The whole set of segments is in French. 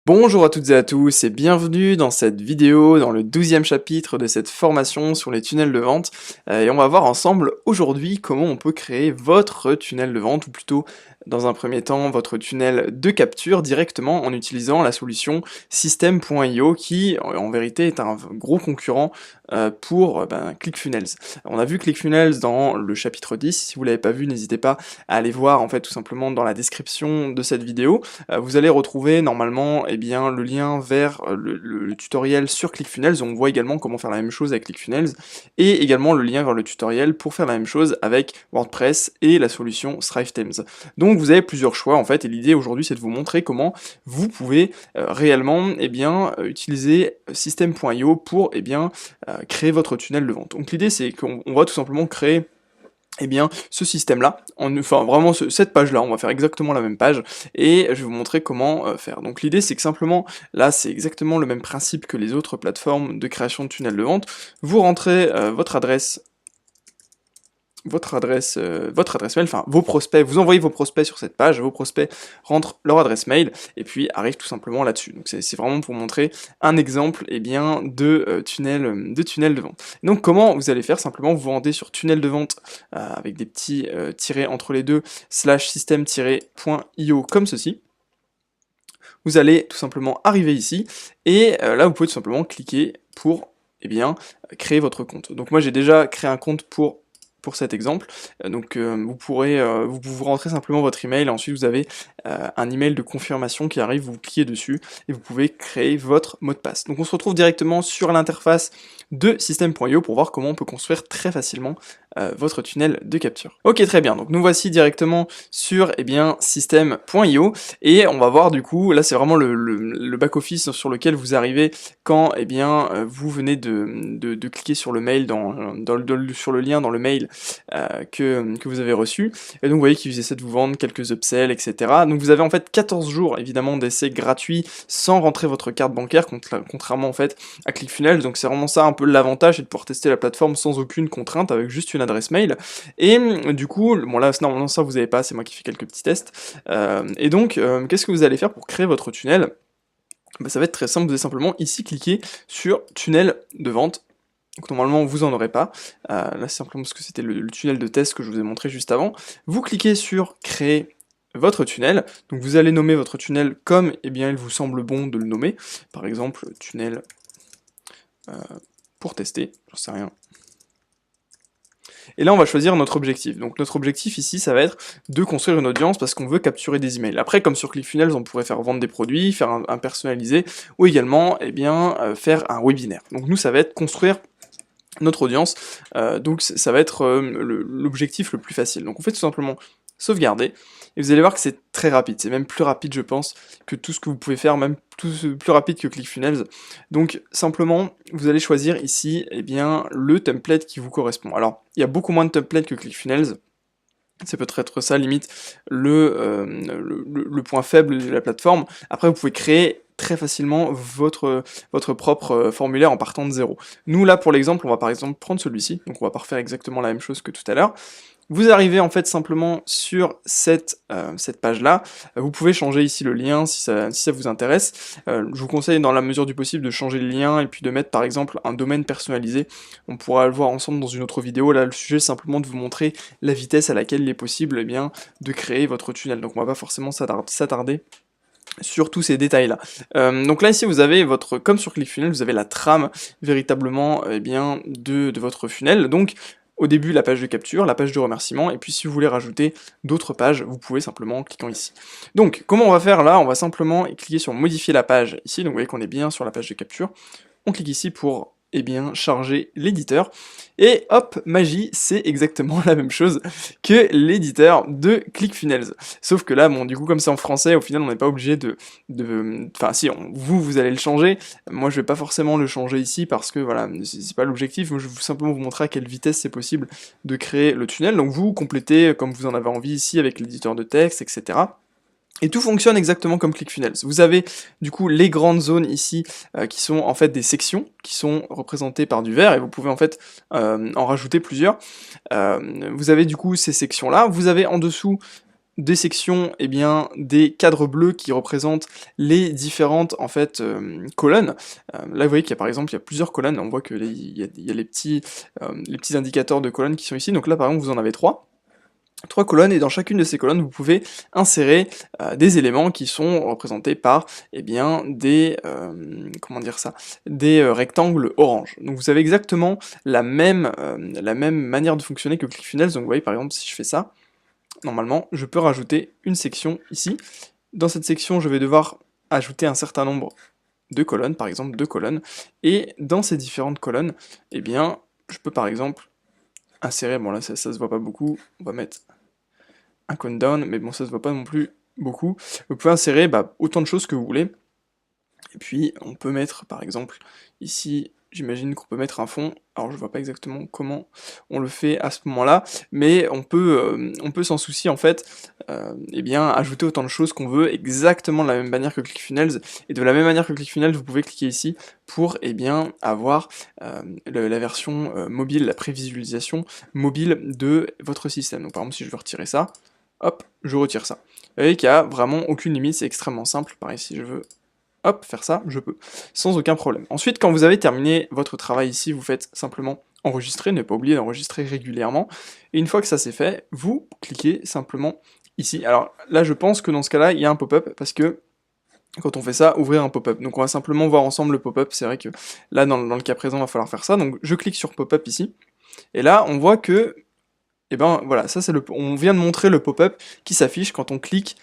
Bonjour à toutes et à tous et bienvenue dans cette vidéo, dans le 12e chapitre de cette formation sur les tunnels de vente. Et on va voir ensemble aujourd'hui comment on peut créer votre tunnel de vente, ou plutôt dans un premier temps votre tunnel de capture directement en utilisant la solution System.io qui en vérité est un gros concurrent pour ClickFunnels. On a vu ClickFunnels dans le chapitre 10, si vous l'avez pas vu n'hésitez pas à aller voir en fait tout simplement dans la description de cette vidéo. Vous allez retrouver normalement bien, le lien vers le tutoriel sur ClickFunnels. On voit également comment faire la même chose avec ClickFunnels, et également le lien vers le tutoriel pour faire la même chose avec WordPress et la solution ThriveThemes. Donc vous avez plusieurs choix en fait, et l'idée aujourd'hui c'est de vous montrer comment vous pouvez réellement utiliser System.io pour créer votre tunnel de vente. Donc l'idée c'est qu'on va tout simplement créer ce système-là, enfin vraiment cette page-là, on va faire exactement la même page, et je vais vous montrer comment faire. Donc l'idée c'est que simplement, là c'est exactement le même principe que les autres plateformes de création de tunnels de vente. Vous rentrez votre adresse mail, enfin vos prospects, vous envoyez vos prospects sur cette page, vos prospects rentrent leur adresse mail, et puis arrivent tout simplement là-dessus. Donc c'est vraiment pour montrer un exemple de tunnel de vente. Et donc comment vous allez faire? Simplement vous vous rendez sur tunnel de vente avec des petits tirets entre les deux, /system-.io comme ceci. Vous allez tout simplement arriver ici, et là vous pouvez tout simplement cliquer pour créer votre compte. Donc moi j'ai déjà créé un compte pour cet exemple, vous rentrez simplement votre email, et ensuite vous avez un email de confirmation qui arrive, vous cliquez dessus, et vous pouvez créer votre mot de passe. Donc on se retrouve directement sur l'interface de System.io pour voir comment on peut construire très facilement votre tunnel de capture. Ok, très bien, donc nous voici directement sur System.io, et on va voir du coup, là c'est vraiment le back-office sur lequel vous arrivez quand vous venez de cliquer sur le mail, sur le lien dans le mail que vous avez reçu, et donc vous voyez qu'ils essaient de vous vendre quelques upsells, etc. Donc vous avez en fait 14 jours évidemment d'essai gratuit sans rentrer votre carte bancaire, contrairement en fait à ClickFunnels. Donc c'est vraiment ça un peu l'avantage, c'est de pouvoir tester la plateforme sans aucune contrainte, avec juste une adresse mail. Et du coup, bon là normalement ça vous avez pas, c'est moi qui fais quelques petits tests. Qu'est-ce que vous allez faire pour créer votre tunnel? Ça va être très simple, vous allez simplement ici cliquer sur tunnel de vente. Donc normalement vous en aurez pas, là c'est simplement parce que c'était le tunnel de test que je vous ai montré juste avant. Vous cliquez sur créer votre tunnel, donc vous allez nommer votre tunnel comme il vous semble bon de le nommer, par exemple tunnel pour tester, j'en sais rien. Et là on va choisir notre objectif. Donc notre objectif ici ça va être de construire une audience parce qu'on veut capturer des emails. Après comme sur ClickFunnels on pourrait faire vendre des produits, faire un personnalisé, ou également faire un webinaire. Donc nous ça va être construire notre audience, donc ça va être l'objectif le plus facile. Donc on fait tout simplement sauvegarder, et vous allez voir que c'est très rapide, c'est même plus rapide je pense que tout ce que vous pouvez faire, même plus rapide que ClickFunnels. Donc simplement vous allez choisir ici le template qui vous correspond. Alors il y a beaucoup moins de templates que ClickFunnels, c'est peut-être ça limite le point faible de la plateforme. Après vous pouvez créer très facilement votre propre formulaire en partant de zéro. Nous là pour l'exemple on va par exemple prendre celui-ci, donc on va pas refaire exactement la même chose que tout à l'heure. Vous arrivez en fait simplement sur cette page-là, vous pouvez changer ici le lien si ça vous intéresse. Je vous conseille dans la mesure du possible de changer le lien et puis de mettre par exemple un domaine personnalisé. On pourra le voir ensemble dans une autre vidéo, là le sujet est simplement de vous montrer la vitesse à laquelle il est possible de créer votre tunnel, donc on va pas forcément s'attarder sur tous ces détails-là. Donc là ici vous avez comme sur ClickFunnels, vous avez la trame véritablement de votre funnel. Donc au début la page de capture, la page de remerciement, et puis si vous voulez rajouter d'autres pages, vous pouvez simplement en cliquant ici. Donc comment on va faire là? On va simplement cliquer sur modifier la page ici, donc vous voyez qu'on est bien sur la page de capture. On clique ici pour charger l'éditeur, et hop, magie, c'est exactement la même chose que l'éditeur de ClickFunnels. Sauf que là, bon, du coup, comme c'est en français, au final, on n'est pas obligé enfin, si, vous allez le changer, moi je vais pas forcément le changer ici, parce que, voilà, c'est pas l'objectif, moi je vais simplement vous montrer à quelle vitesse c'est possible de créer le tunnel, donc vous complétez comme vous en avez envie ici, avec l'éditeur de texte, etc. Et tout fonctionne exactement comme ClickFunnels. Vous avez du coup les grandes zones ici qui sont en fait des sections qui sont représentées par du vert, et vous pouvez en fait en rajouter plusieurs. Vous avez du coup ces sections là, vous avez en dessous des sections, eh bien, des cadres bleus qui représentent les différentes, en fait, colonnes. Là, vous voyez qu'il y a, par exemple, il y a plusieurs colonnes, on voit que il y a les petits indicateurs de colonnes qui sont ici, donc là, par exemple, vous en avez 3. 3 colonnes, et dans chacune de ces colonnes, vous pouvez insérer des éléments qui sont représentés par, eh bien, des, comment dire ça, des rectangles orange. Donc vous avez exactement la même manière de fonctionner que ClickFunnels. Donc vous voyez, par exemple, si je fais ça, normalement, je peux rajouter une section ici. Dans cette section, je vais devoir ajouter un certain nombre de colonnes, par exemple 2 colonnes, et dans ces différentes colonnes, eh bien, je peux par exemple insérer, bon là ça se voit pas beaucoup, on va mettre un countdown, mais bon ça se voit pas non plus beaucoup. Vous pouvez insérer autant de choses que vous voulez, et puis on peut mettre par exemple ici, j'imagine qu'on peut mettre un fond, alors je vois pas exactement comment on le fait à ce moment-là, mais on peut sans souci en fait, eh bien ajouter autant de choses qu'on veut, exactement de la même manière que ClickFunnels, et de la même manière que ClickFunnels, vous pouvez cliquer ici pour eh bien avoir la version mobile, la prévisualisation mobile de votre système. Donc par exemple si je veux retirer ça, hop, je retire ça. Vous voyez qu'il n'y a vraiment aucune limite, c'est extrêmement simple, pareil si je veux hop, faire ça, je peux, sans aucun problème. Ensuite, quand vous avez terminé votre travail ici, vous faites simplement enregistrer, ne pas oublier d'enregistrer régulièrement, et une fois que ça c'est fait, vous cliquez simplement ici. Alors là, je pense que dans ce cas-là, il y a un pop-up, parce que quand on fait ça, ouvrir un pop-up. Donc on va simplement voir ensemble le pop-up, c'est vrai que là, dans le cas présent, il va falloir faire ça, donc je clique sur pop-up ici, et là, on voit que, eh ben voilà, ça c'est on vient de montrer le pop-up qui s'affiche quand on clique,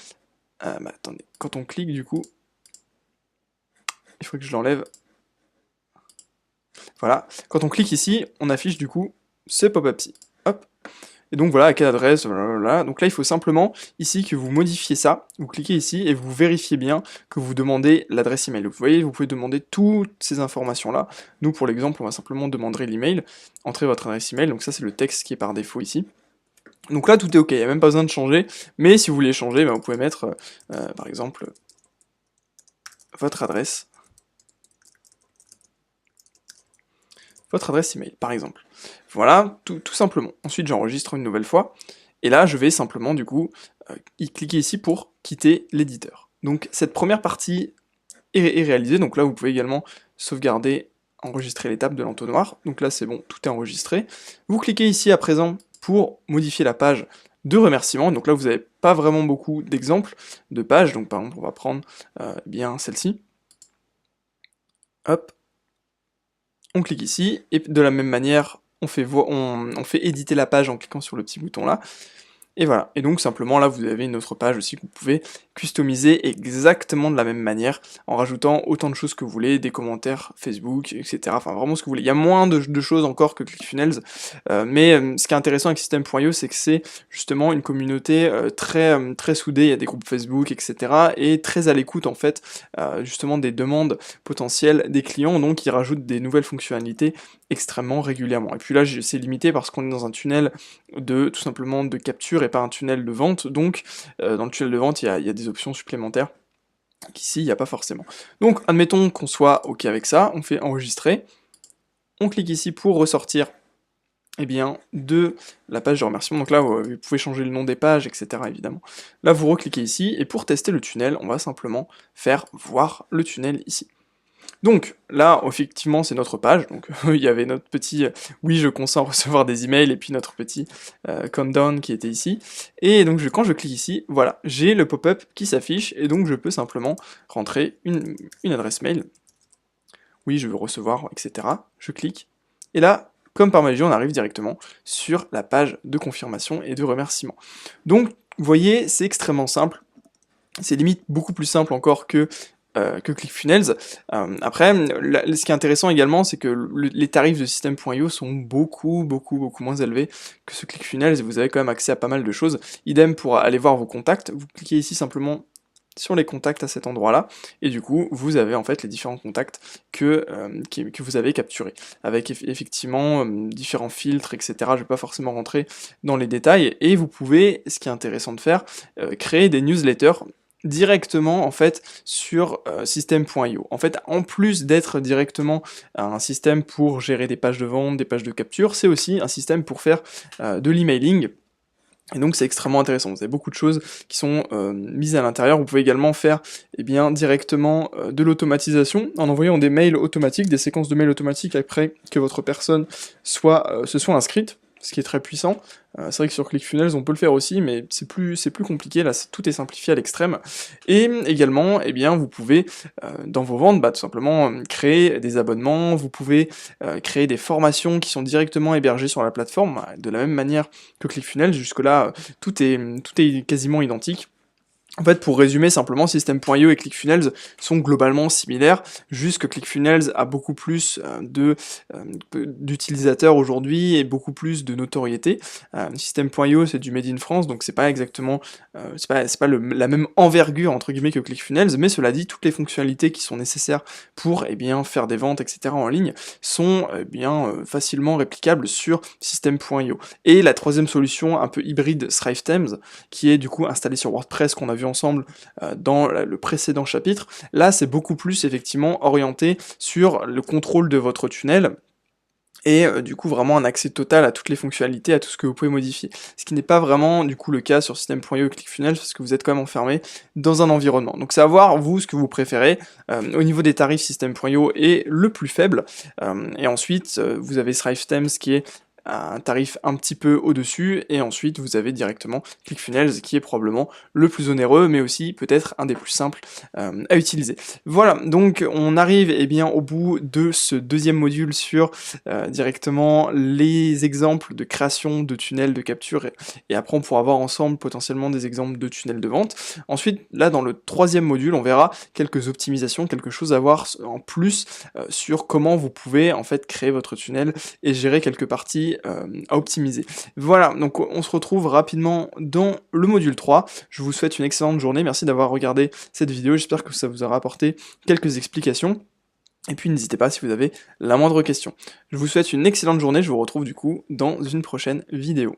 attendez, quand on clique du coup, il faut que je l'enlève. Voilà, quand on clique ici, on affiche du coup ce pop-up-ci. Hop. Et donc voilà, à quelle adresse, blablabla. Donc là, il faut simplement ici que vous modifiez ça. Vous cliquez ici et vous vérifiez bien que vous demandez l'adresse email. Vous voyez, vous pouvez demander toutes ces informations-là. Nous, pour l'exemple, on va simplement demander l'email. Entrez votre adresse email. Donc ça, c'est le texte qui est par défaut ici. Donc là, tout est OK. Il n'y a même pas besoin de changer. Mais si vous voulez changer, vous pouvez mettre, par exemple, votre adresse email, par exemple. Voilà, tout simplement. Ensuite, j'enregistre une nouvelle fois, et là, je vais simplement, du coup, cliquer ici pour quitter l'éditeur. Donc, cette première partie est réalisée, donc là, vous pouvez également sauvegarder, enregistrer l'étape de l'entonnoir. Donc là, c'est bon, tout est enregistré. Vous cliquez ici à présent pour modifier la page de remerciements. Donc là, vous n'avez pas vraiment beaucoup d'exemples de pages, donc par exemple, on va prendre bien celle-ci. Hop, on clique ici, et de la même manière, on fait éditer la page en cliquant sur le petit bouton là, et voilà. Et donc simplement là vous avez une autre page aussi que vous pouvez customiser exactement de la même manière, en rajoutant autant de choses que vous voulez, des commentaires Facebook, etc. Enfin vraiment ce que vous voulez. Il y a moins de choses encore que ClickFunnels, mais ce qui est intéressant avec System.io, c'est que c'est justement une communauté très soudée, il y a des groupes Facebook, etc. et très à l'écoute en fait, justement des demandes potentielles des clients, donc ils rajoutent des nouvelles fonctionnalités extrêmement régulièrement. Et puis là c'est limité parce qu'on est dans un tunnel tout simplement de capture et pas un tunnel de vente, donc dans le tunnel de vente il y a des options supplémentaires qu'ici il n'y a pas forcément. Donc admettons qu'on soit ok avec ça, on fait enregistrer, on clique ici pour ressortir eh bien, de la page de remerciement. Donc là vous pouvez changer le nom des pages, etc. évidemment. Là vous recliquez ici, et pour tester le tunnel, on va simplement faire voir le tunnel ici. Donc là, effectivement, c'est notre page, donc il y avait notre petit oui, je consens à recevoir des emails, et puis notre petit countdown qui était ici, et donc quand je clique ici, voilà, j'ai le pop-up qui s'affiche, et donc je peux simplement rentrer une adresse mail, oui, je veux recevoir, etc. Je clique, et là, comme par magie, on arrive directement sur la page de confirmation et de remerciement. Donc, vous voyez, c'est extrêmement simple, c'est limite beaucoup plus simple encore que ClickFunnels. Après, ce qui est intéressant également, c'est que les tarifs de System.io sont beaucoup moins élevés que ce ClickFunnels, et vous avez quand même accès à pas mal de choses. Idem pour aller voir vos contacts, vous cliquez ici simplement sur les contacts à cet endroit-là, et du coup, vous avez en fait les différents contacts que vous avez capturés, avec effectivement différents filtres, etc. Je vais pas forcément rentrer dans les détails, et vous pouvez, ce qui est intéressant de faire, créer des newsletters directement en fait sur System.io. En fait, en plus d'être directement un système pour gérer des pages de vente, des pages de capture, c'est aussi un système pour faire de l'emailing, Et donc c'est extrêmement intéressant, vous avez beaucoup de choses qui sont mises à l'intérieur. Vous pouvez également faire directement de l'automatisation en envoyant des mails automatiques, des séquences de mails automatiques après que votre personne se soit inscrite, ce qui est très puissant. C'est vrai que sur ClickFunnels on peut le faire aussi, mais c'est plus compliqué, là tout est simplifié à l'extrême. Et également, vous pouvez, dans vos ventes, tout simplement créer des abonnements, vous pouvez créer des formations qui sont directement hébergées sur la plateforme, de la même manière que ClickFunnels. Jusque-là, tout est quasiment identique. En fait, pour résumer simplement, System.io et ClickFunnels sont globalement similaires, juste que ClickFunnels a beaucoup plus d'utilisateurs aujourd'hui et beaucoup plus de notoriété. System.io c'est du made in France, donc c'est pas exactement, c'est pas la même envergure entre guillemets que ClickFunnels, mais cela dit, toutes les fonctionnalités qui sont nécessaires pour faire des ventes, etc. en ligne sont facilement réplicables sur System.io. Et la troisième solution un peu hybride, ThriveThemes, qui est du coup installée sur WordPress, qu'on a vu ensemble dans le précédent chapitre, là c'est beaucoup plus effectivement orienté sur le contrôle de votre tunnel, et du coup vraiment un accès total à toutes les fonctionnalités, à tout ce que vous pouvez modifier. Ce qui n'est pas vraiment du coup le cas sur System.io et ClickFunnels, parce que vous êtes quand même enfermé dans un environnement. Donc c'est à voir, vous, ce que vous préférez. Au niveau des tarifs, System.io est le plus faible, et ensuite vous avez ThriveThemes qui est un tarif un petit peu au-dessus, et ensuite vous avez directement ClickFunnels qui est probablement le plus onéreux, mais aussi peut-être un des plus simples à utiliser. Voilà, donc on arrive au bout de ce deuxième module sur directement les exemples de création de tunnels de capture, et après on pourra voir ensemble potentiellement des exemples de tunnels de vente. Ensuite, là dans le troisième module, on verra quelques optimisations, quelque chose à voir en plus sur comment vous pouvez en fait créer votre tunnel et gérer quelques parties à optimiser. Voilà, donc on se retrouve rapidement dans le module 3. Je vous souhaite une excellente journée, merci d'avoir regardé cette vidéo, j'espère que ça vous aura apporté quelques explications. Et puis n'hésitez pas si vous avez la moindre question. Je vous souhaite une excellente journée, je vous retrouve du coup dans une prochaine vidéo.